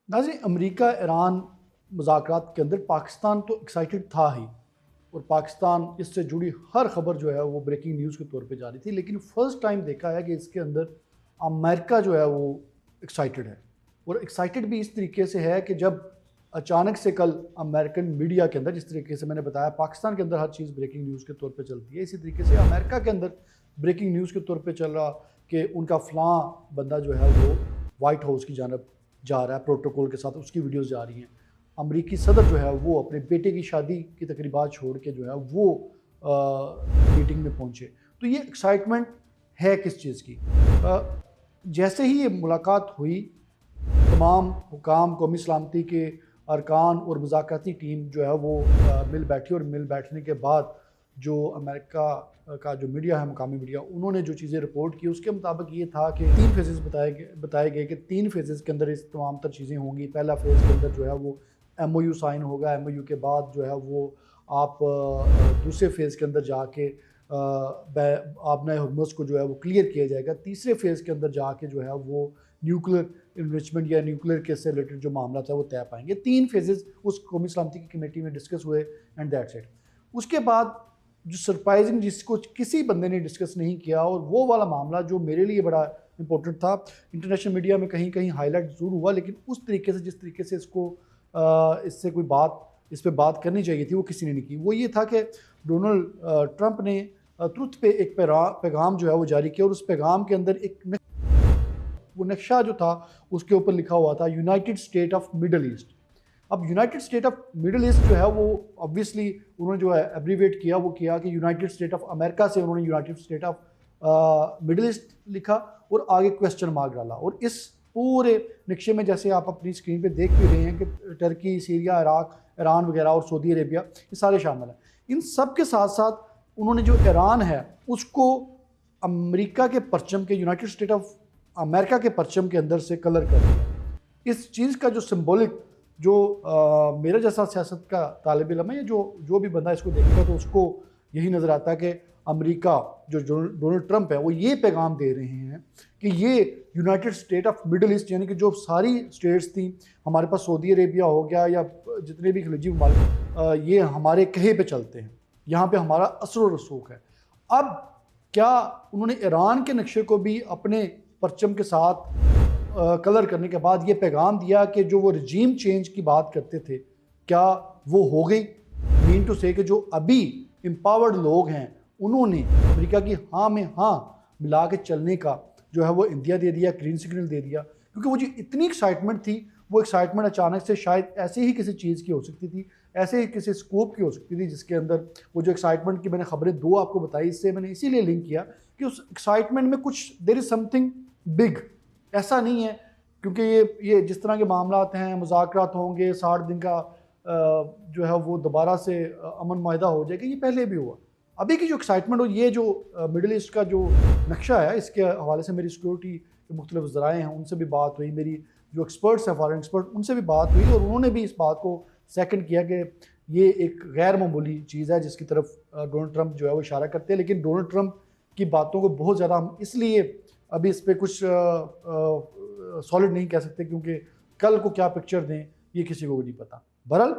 नाज़रीन, America Iran मुज़ाकरात के अंदर पाकिस्तान तो एक्साइटेड था ही, और पाकिस्तान इससे जुड़ी हर खबर जो है वो ब्रेकिंग न्यूज़ के तौर पे जा रही थी। लेकिन फ़र्स्ट टाइम देखा है कि इसके अंदर अमेरिका जो है वो एक्साइटेड है, और एक्साइटेड भी इस तरीके से है कि जब अचानक से कल अमेरिकन मीडिया के अंदर, जिस तरीके से मैंने बताया पाकिस्तान के अंदर हर चीज़ ब्रेकिंग न्यूज़ के तौर पे चलती है, इसी तरीके से अमेरिका के अंदर ब्रेकिंग न्यूज़ के तौर पे चल रहा कि उनका फ़लाँ बंदा जो है वो वाइट हाउस की जानब जा रहा है, प्रोटोकॉल के साथ उसकी वीडियोस जा रही हैं। अमरीकी सदर जो है वो अपने बेटे की शादी की तकरीबात छोड़ के जो है वो मीटिंग में पहुंचे। तो ये एक्साइटमेंट है किस चीज़ की? जैसे ही ये मुलाकात हुई, तमाम हुकाम, कौमी सलामती के अरकान और मुज़ाकराती टीम जो है वो मिल बैठी, और मिल बैठने के बाद जो अमेरिका का जो मीडिया है, मुकामी मीडिया, उन्होंने जो चीज़ें रिपोर्ट की उसके मुताबिक ये था कि 3 फेजेस बताए गए कि 3 फेजेस के अंदर इस तमाम तर चीज़ें होंगी। पहला फेज़ के अंदर जो है वो MOU साइन होगा, MOU के बाद जो है वो आप दूसरे फेज़ के अंदर जाके आबनाए हुर्मुज़ को जो है वो क्लियर किया जाएगा। तीसरे फेज़ के अंदर जाके जो है वो न्यूक्लियर इन्रिचमेंट या न्यूक्लियर केस से रिलेटेड जो मामला था वो तय पाएंगे। 3 फेजेस उस कौमी सलामती की कमेटी में डिस्कस हुए, एंड दैट्स इट। उसके बाद जो सरप्राइजिंग, जिसको किसी बंदे ने डिस्कस नहीं किया, और वो वाला मामला जो मेरे लिए बड़ा इंपॉर्टेंट था, इंटरनेशनल मीडिया में कहीं कहीं हाईलाइट ज़रूर हुआ, लेकिन उस तरीके से जिस तरीके से इसको इससे कोई बात, इस पर बात करनी चाहिए थी, वो किसी ने नहीं की। वो ये था कि डोनाल्ड ट्रंप ने ट्रुथ पे एक पैगाम जो है वो जारी किया, और उस पैगाम के अंदर एक वो नक्शा जो था उसके ऊपर लिखा हुआ था United State of Middle East. अब United State of Middle East जो है वो ऑब्वियसली उन्होंने जो है एब्रीवेट किया, वो किया कि यूनाइटेड स्टेट ऑफ अमेरिका से उन्होंने United State of Middle east लिखा, और आगे क्वेश्चन मार्क डाला। और इस पूरे नक्शे में, जैसे आप अपनी स्क्रीन पे देख भी रहे हैं, कि टर्की, सीरिया, इराक, ईरान वगैरह और सऊदी अरेबिया, ये सारे शामिल हैं। इन सब के साथ साथ उन्होंने जो ईरान है उसको अमेरिका के परचम के, यूनाइटेड स्टेट ऑफ अमेरिका के परचम के अंदर से कलर कर दिया। इस चीज़ का जो सिंबॉलिक, जो मेरा जैसा सियासत का तालिब इल्म है, या जो भी बंदा इसको देखेगा तो उसको यही नज़र आता है कि अमेरिका, जो डोनाल्ड ट्रंप है, वो ये पैगाम दे रहे हैं कि ये United State of Middle east, यानी कि जो सारी स्टेट्स थी, हमारे पास सऊदी अरेबिया हो गया या जितने भी खलीजी ममालिक, ये हमारे कहे पे चलते हैं, यहाँ पे हमारा असर व रसूख है। अब क्या उन्होंने ईरान के नक्शे को भी अपने परचम के साथ कलर करने के बाद ये पैगाम दिया कि जो वो रजीम चेंज की बात करते थे, क्या वो हो गई? मीन टू से कि जो अभी एम्पावर्ड लोग हैं उन्होंने अमेरिका की हाँ में हाँ मिला के चलने का जो है वो इंडिया दे दिया, ग्रीन सिग्नल दे दिया। क्योंकि वो जो इतनी एक्साइटमेंट थी, वो एक्साइटमेंट अचानक से शायद ऐसे ही किसी चीज़ की हो सकती थी, ऐसे ही किसी स्कोप की हो सकती थी, जिसके अंदर वो जो एक्साइटमेंट की मैंने खबरें 2 आपको बताई, इससे मैंने इसीलिए लिंक किया कि उस एक्साइटमेंट में कुछ देयर इज़ समथिंग बिग। ऐसा नहीं है, क्योंकि ये जिस तरह के मामला हैं, मुज़ाकरात होंगे, 60 दिन का जो है वो दोबारा से अमन माहिदा हो जाएगा, ये पहले भी हुआ। अभी की जो एक्साइटमेंट हो, ये जो मिडल ईस्ट का जो नक्शा है, इसके हवाले से मेरी सिक्योरिटी के मुख्तलिफ ज़राए हैं, उनसे भी बात हुई, मेरी जो एक्सपर्ट्स हैं, फॉरेन एक्सपर्ट, उनसे भी बात हुई, और उन्होंने भी इस बात को सेकंड किया कि ये एक गैर मामूली चीज़ है जिसकी तरफ डोनाल्ड ट्रंप जो है वो इशारा करते हैं। लेकिन डोनाल्ड ट्रंप की बातों को बहुत ज़्यादा हम इसलिए अभी इस पर कुछ सॉलिड नहीं कह सकते, क्योंकि कल को क्या पिक्चर दें ये किसी को भी नहीं पता। बहरहाल